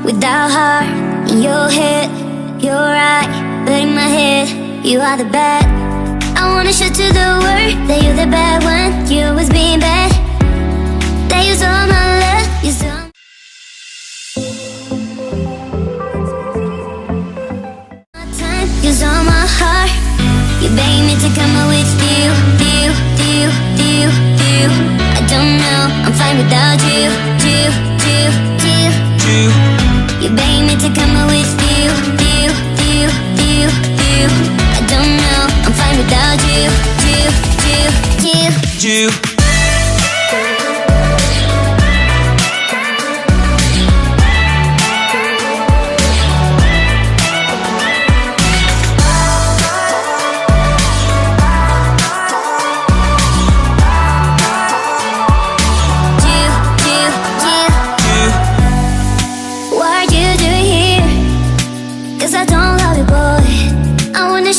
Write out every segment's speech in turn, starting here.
without heart. In your head, you're right, but in my head, you are the bad. I wanna show to the world that you're the bad one. You always being bad. That you stole my love, you stole. My time, you stole my heart. You begged me to come out with you. I don't know, I'm fine without you. You begged me to come out with you. I don't know, I'm fine without you.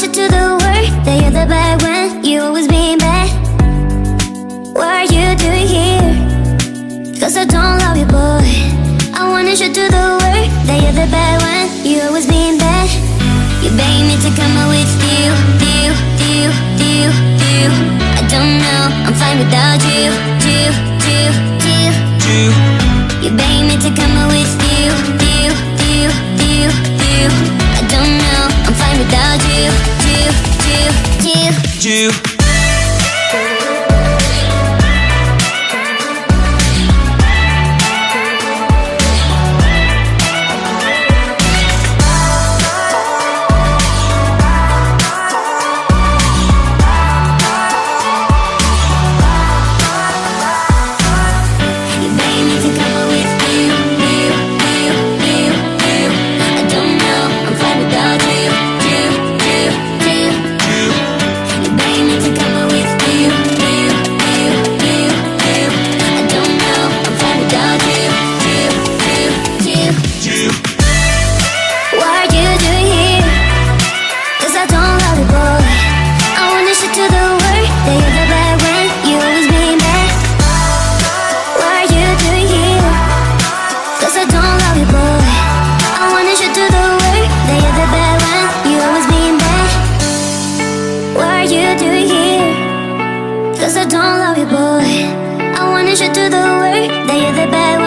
To the world that you're the bad one. You always being bad. What are you doing here? Cause I don't love you, boy. I wanna show to the world that you're the bad one. You always being bad. You begged me to come out with you. I don't know, I'm fine without you. You begged me to come out with you. I don't know, I'm fine without you. Cause I don't love you, boy. I wanna show to the world that you're the bad one.